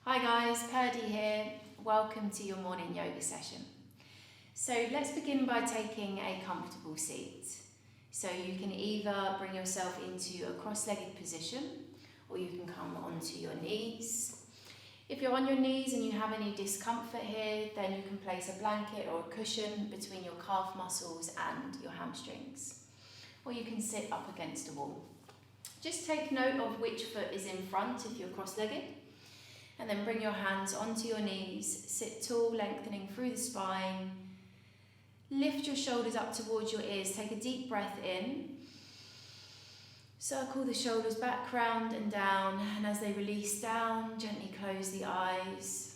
Hi guys, Purdy here. Welcome to your morning yoga session. So let's begin by taking a comfortable seat. So you can either bring yourself into a cross-legged position or you can come onto your knees. If you're on your knees and you have any discomfort here, then you can place a blanket or a cushion between your calf muscles and your hamstrings. Or you can sit up against a wall. Just take note of which foot is in front if you're cross-legged. And then bring your hands onto your knees, sit tall, lengthening through the spine. Lift your shoulders up towards your ears, take a deep breath in. Circle the shoulders back, round and down, and as they release down, gently close the eyes.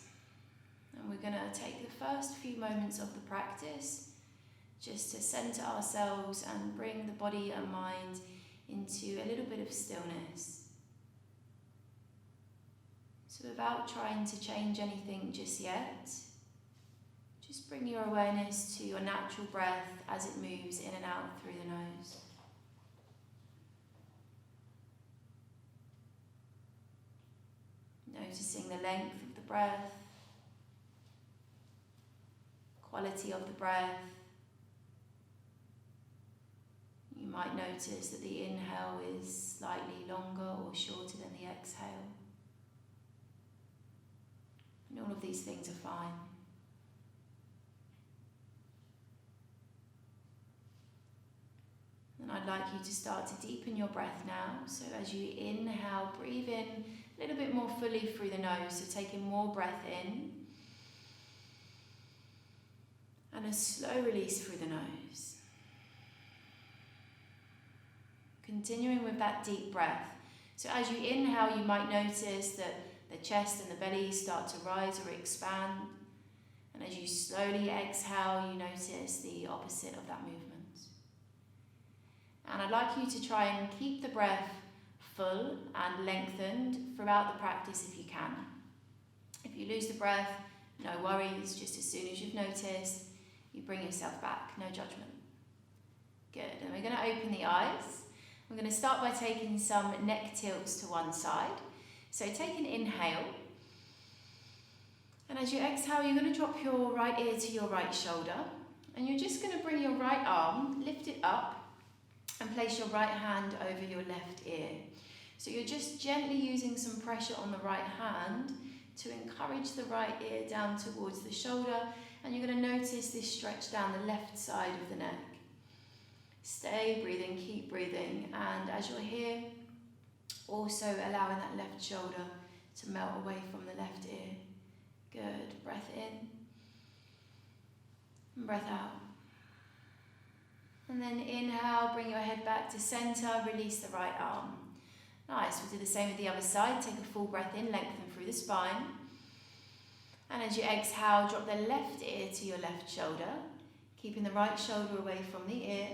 And we're going to take the first few moments of the practice just to centre ourselves and bring the body and mind into a little bit of stillness. So without trying to change anything just yet, just bring your awareness to your natural breath as it moves in and out through the nose. Noticing the length of the breath, quality of the breath. You might notice that the inhale is slightly longer or shorter than the exhale. And all of these things are fine. And I'd like you to start to deepen your breath now. So as you inhale, breathe in a little bit more fully through the nose. So taking more breath in. And a slow release through the nose. Continuing with that deep breath. So as you inhale, you might notice that the chest and the belly start to rise or expand. And as you slowly exhale, you notice the opposite of that movement. And I'd like you to try and keep the breath full and lengthened throughout the practice if you can. If you lose the breath, no worries, just as soon as you've noticed, you bring yourself back, no judgment. Good, and we're going to open the eyes. We're going to start by taking some neck tilts to one side. So take an inhale, and as you exhale, you're going to drop your right ear to your right shoulder, and you're just going to bring your right arm, lift it up, and place your right hand over your left ear. So you're just gently using some pressure on the right hand to encourage the right ear down towards the shoulder, and you're going to notice this stretch down the left side of the neck. Stay breathing, keep breathing, and as you're here, also allowing that left shoulder to melt away from the left ear. Good. Breath in. And breath out. And then inhale, bring your head back to center, release the right arm. Nice. We'll do the same with the other side. Take a full breath in, lengthen through the spine. And as you exhale, drop the left ear to your left shoulder, keeping the right shoulder away from the ear.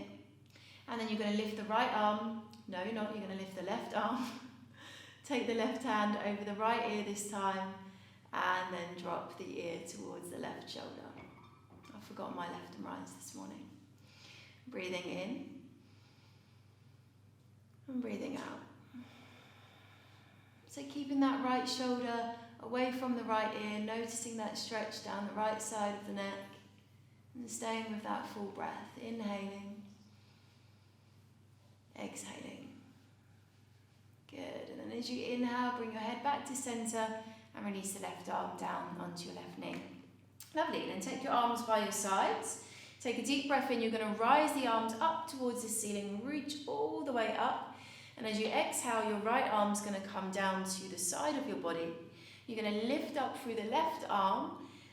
And then you're going to lift the right arm. No, you're not. You're going to lift the left arm. Take the left hand over the right ear this time, and then drop the ear towards the left shoulder. I've forgotten my left and right this morning. Breathing in, and breathing out. So keeping that right shoulder away from the right ear, noticing that stretch down the right side of the neck, and staying with that full breath, inhaling, exhaling. Good, and then as you inhale, bring your head back to center and release the left arm down onto your left knee. Lovely, then take your arms by your sides. Take a deep breath in, you're going to rise the arms up towards the ceiling, reach all the way up. And as you exhale, your right arm's going to come down to the side of your body. You're going to lift up through the left arm,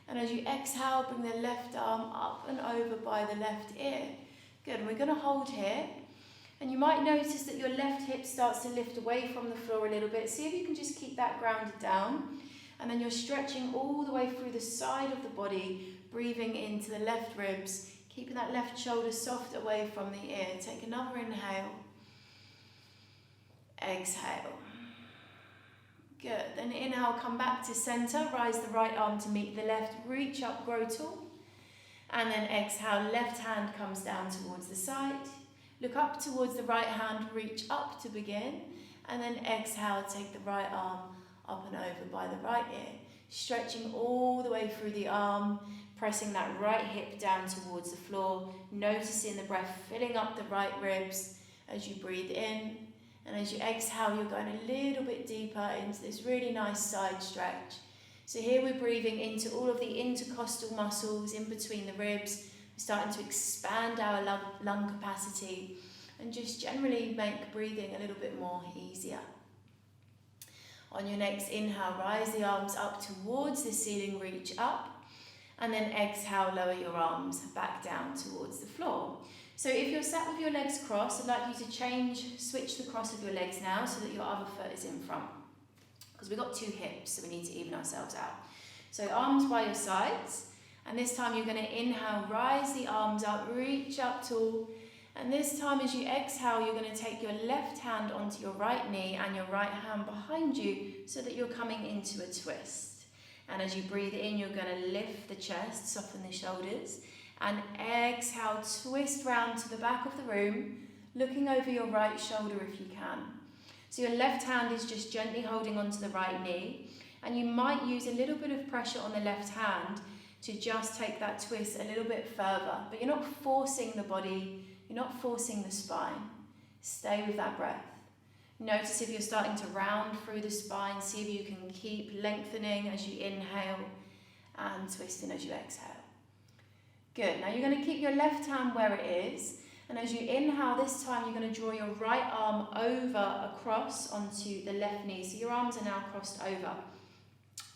and as you exhale, bring the left arm up and over by the left ear. Good, and we're going to hold here. And you might notice that your left hip starts to lift away from the floor a little bit. See if you can just keep that grounded down. And then you're stretching all the way through the side of the body, breathing into the left ribs, keeping that left shoulder soft away from the ear. Take another inhale. Exhale. Good. Then inhale, come back to center. Rise the right arm to meet the left. Reach up, grow tall. And then exhale, left hand comes down towards the side. Look up towards the right hand, reach up to begin, and then exhale, take the right arm up and over by the right ear. stretching all the way through the arm, pressing that right hip down towards the floor, noticing the breath filling up the right ribs as you breathe in. And as you exhale, you're going a little bit deeper into this really nice side stretch. So here we're breathing into all of the intercostal muscles in between the ribs. We're starting to expand our lung capacity and just generally make breathing a little bit more easier. On your next inhale, rise the arms up towards the ceiling, reach up. And then exhale, lower your arms back down towards the floor. So if you're sat with your legs crossed, I'd like you to switch the cross of your legs now so that your other foot is in front. Because we've got 2 hips, so we need to even ourselves out. So arms by your sides. And this time you're going to inhale, rise the arms up, reach up tall. And this time as you exhale, you're going to take your left hand onto your right knee and your right hand behind you so that you're coming into a twist. And as you breathe in, you're going to lift the chest, soften the shoulders. And exhale, twist round to the back of the room, looking over your right shoulder if you can. So your left hand is just gently holding onto the right knee. And you might use a little bit of pressure on the left hand to just take that twist a little bit further. But you're not forcing the body, you're not forcing the spine. Stay with that breath. Notice if you're starting to round through the spine, see if you can keep lengthening as you inhale and twisting as you exhale. Good, now you're going to keep your left hand where it is, and as you inhale this time you're going to draw your right arm over across onto the left knee, so your arms are now crossed over.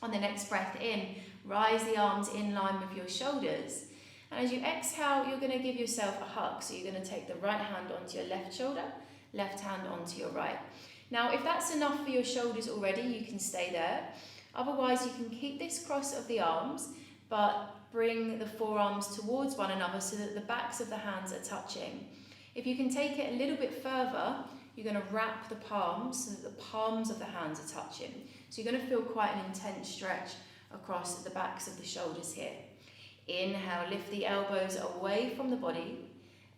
On the next breath in, rise the arms in line with your shoulders, and as you exhale you're going to give yourself a hug, so you're going to take the right hand onto your left shoulder, left hand onto your right. Now if that's enough for your shoulders already, you can stay there. Otherwise you can keep this cross of the arms, but bring the forearms towards one another so that the backs of the hands are touching. If you can take it a little bit further, you're going to wrap the palms so that the palms of the hands are touching. So you're going to feel quite an intense stretch across the backs of the shoulders here. Inhale, lift the elbows away from the body,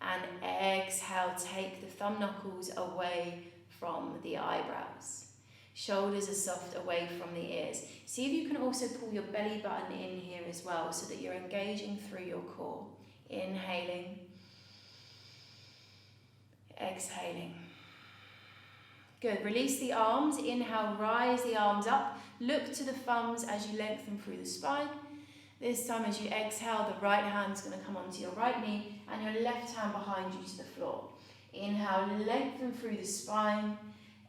and exhale, take the thumb knuckles away from the eyebrows. Shoulders are soft away from the ears. See if you can also pull your belly button in here as well so that you're engaging through your core. Inhaling. Exhaling. Good. Release the arms. Inhale, rise the arms up. Look to the thumbs as you lengthen through the spine. This time as you exhale, the right hand's going to come onto your right knee and your left hand behind you to the floor. Inhale, lengthen through the spine.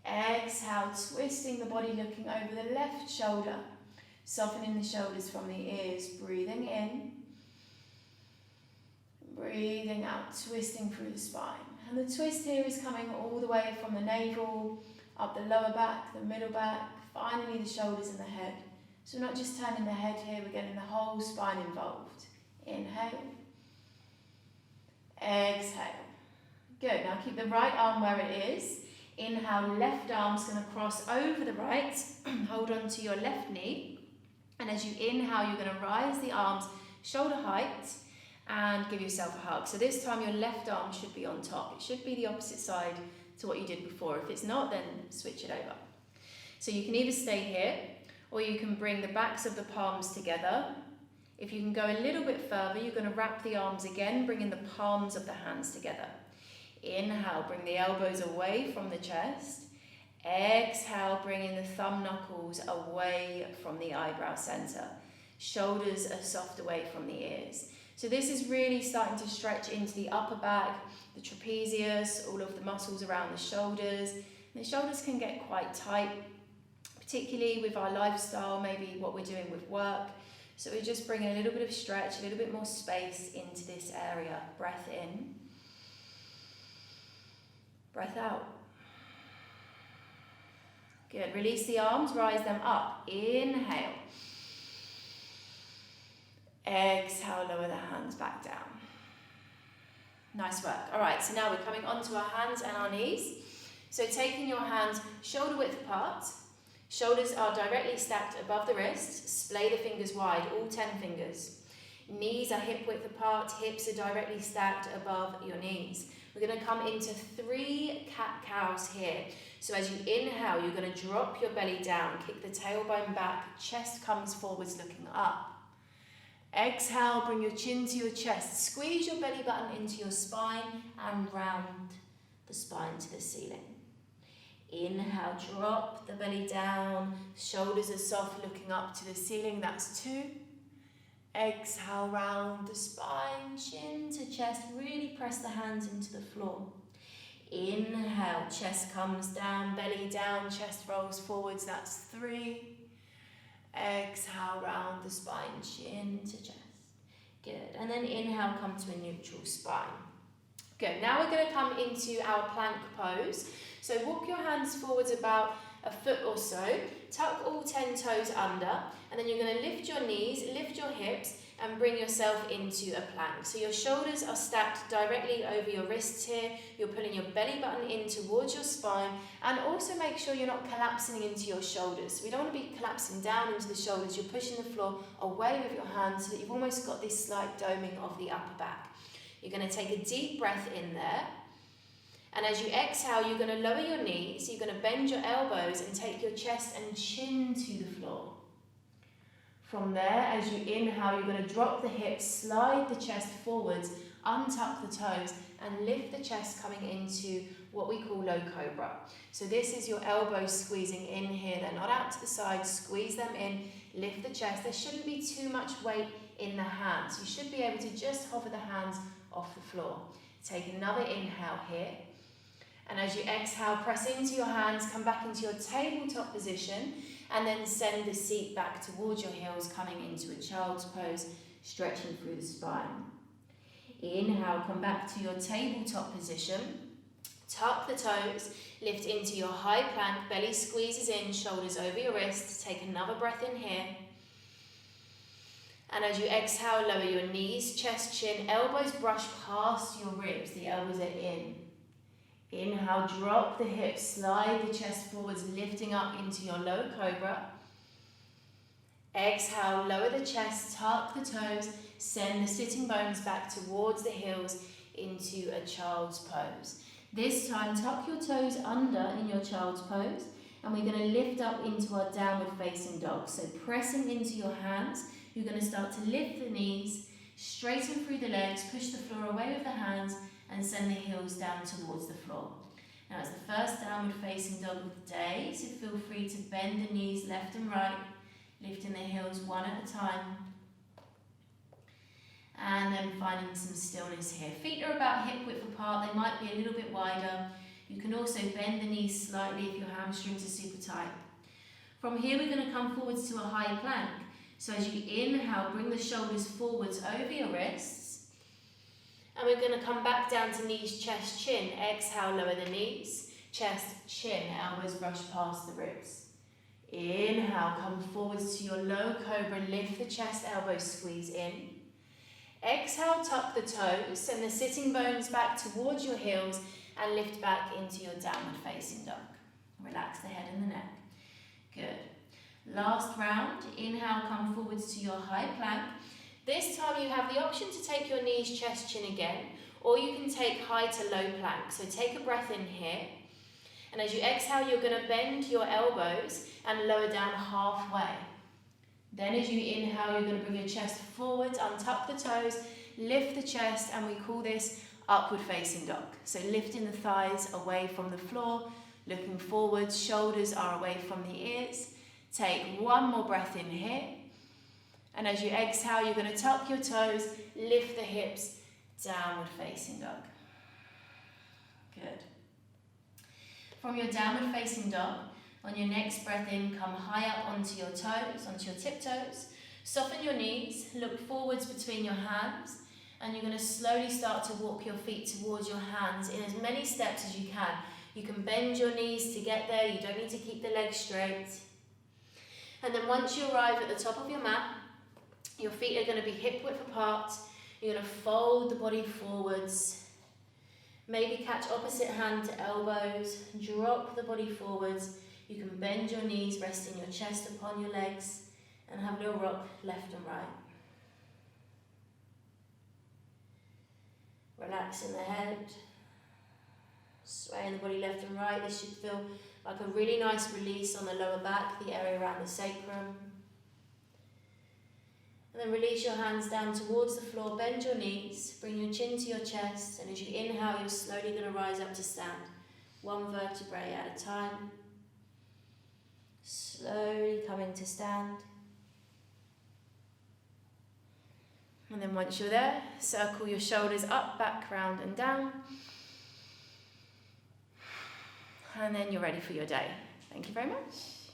Exhale, twisting the body, looking over the left shoulder, softening the shoulders from the ears, breathing in, breathing out, twisting through the spine. And the twist here is coming all the way from the navel, up the lower back, the middle back, finally the shoulders and the head. So we're not just turning the head here, we're getting the whole spine involved. Inhale, exhale. Good, now keep the right arm where it is. Inhale, left arm's going to cross over the right, hold on to your left knee, and as you inhale, you're going to rise the arms shoulder height and give yourself a hug. So this time your left arm should be on top. It should be the opposite side to what you did before. If it's not, then switch it over. So you can either stay here, or you can bring the backs of the palms together. If you can go a little bit further, you're going to wrap the arms again, bringing the palms of the hands together. Inhale, bring the elbows away from the chest. Exhale, bringing the thumb knuckles away from the eyebrow center. Shoulders are soft away from the ears. So this is really starting to stretch into the upper back, the trapezius, all of the muscles around the shoulders. And the shoulders can get quite tight, particularly with our lifestyle, maybe what we're doing with work. So we're just bringing a little bit of stretch, a little bit more space into this area. Breath in. Breath out. Good. Release the arms, rise them up. Inhale. Exhale, lower the hands back down. Nice work. All right, so now we're coming onto our hands and our knees. So taking your hands shoulder width apart, shoulders are directly stacked above the wrists, splay the fingers wide, all 10 fingers. Knees are hip width apart, hips are directly stacked above your knees. We're going to come into 3 cat-cows here. So as you inhale, you're going to drop your belly down, kick the tailbone back, chest comes forwards looking up. Exhale, bring your chin to your chest, squeeze your belly button into your spine and round the spine to the ceiling. Inhale, drop the belly down, shoulders are soft looking up to the ceiling, that's 2. Exhale, round the spine, chin to chest, really press the hands into the floor. Inhale, chest comes down, belly down, chest rolls forwards, that's 3. Exhale, round the spine, chin to chest. Good. And then inhale, come to a neutral spine. Good. Now we're going to come into our plank pose. So walk your hands forwards about a foot or so, tuck all 10 toes under, and then you're going to lift your knees, lift your hips, and bring yourself into a plank. So your shoulders are stacked directly over your wrists here. You're pulling your belly button in towards your spine, and also make sure you're not collapsing into your shoulders. We don't want to be collapsing down into the shoulders. You're pushing the floor away with your hands so that you've almost got this slight doming of the upper back. You're going to take a deep breath in there. And as you exhale, you're going to lower your knees, you're going to bend your elbows and take your chest and chin to the floor. From there, as you inhale, you're going to drop the hips, slide the chest forwards, untuck the toes, and lift the chest coming into what we call low cobra. So this is your elbows squeezing in here, they're not out to the side, squeeze them in, lift the chest. There shouldn't be too much weight in the hands. You should be able to just hover the hands off the floor. Take another inhale here. And as you exhale, press into your hands, come back into your tabletop position, and then send the seat back towards your heels, coming into a child's pose, stretching through the spine. Inhale, come back to your tabletop position, tuck the toes, lift into your high plank, belly squeezes in, shoulders over your wrists, take another breath in here. And as you exhale, lower your knees, chest, chin, elbows brush past your ribs, the elbows are in. Inhale, drop the hips, slide the chest forwards, lifting up into your low cobra. Exhale, lower the chest, tuck the toes, send the sitting bones back towards the heels into a child's pose. This time, tuck your toes under in your child's pose, and we're going to lift up into our downward facing dog. So pressing into your hands, you're going to start to lift the knees, straighten through the legs, push the floor away with the hands, and send the heels down towards the floor. Now it's the first downward facing dog of the day, so feel free to bend the knees left and right, lifting the heels one at a time. And then finding some stillness here. Feet are about hip width apart, they might be a little bit wider. You can also bend the knees slightly if your hamstrings are super tight. From here we're going to come forwards to a high plank. So as you inhale, bring the shoulders forwards over your wrists. And we're going to come back down to knees, chest, chin. Exhale, lower the knees, chest, chin, elbows brush past the ribs. Inhale, come forwards to your low cobra, lift the chest, elbows squeeze in. Exhale, tuck the toes, send the sitting bones back towards your heels and lift back into your downward facing dog. Relax the head and the neck. Good. Last round, inhale, come forwards to your high plank. This time you have the option to take your knees, chest, chin again, or you can take high to low plank. So take a breath in here. And as you exhale, you're going to bend your elbows and lower down halfway. Then as you inhale, you're going to bring your chest forwards, untuck the toes, lift the chest, and we call this upward facing dog. So lifting the thighs away from the floor, looking forwards, shoulders are away from the ears. Take one more breath in here. And as you exhale, you're going to tuck your toes, lift the hips, downward facing dog. Good. From your downward facing dog, on your next breath in, come high up onto your toes, onto your tiptoes. Soften your knees, look forwards between your hands, and you're going to slowly start to walk your feet towards your hands in as many steps as you can. You can bend your knees to get there, you don't need to keep the legs straight. And then once you arrive at the top of your mat, your feet are going to be hip width apart. You're going to fold the body forwards. Maybe catch opposite hand to elbows. Drop the body forwards. You can bend your knees, resting your chest upon your legs, and have a little rock left and right. Relaxing the head Swaying the body left and right. This should feel like a really nice release on the lower back, the area around the sacrum. And then release your hands down towards the floor, bend your knees, bring your chin to your chest, and as you inhale, you're slowly going to rise up to stand. One vertebrae at a time. Slowly coming to stand. And then once you're there, circle your shoulders up, back, round and down. And then you're ready for your day. Thank you very much.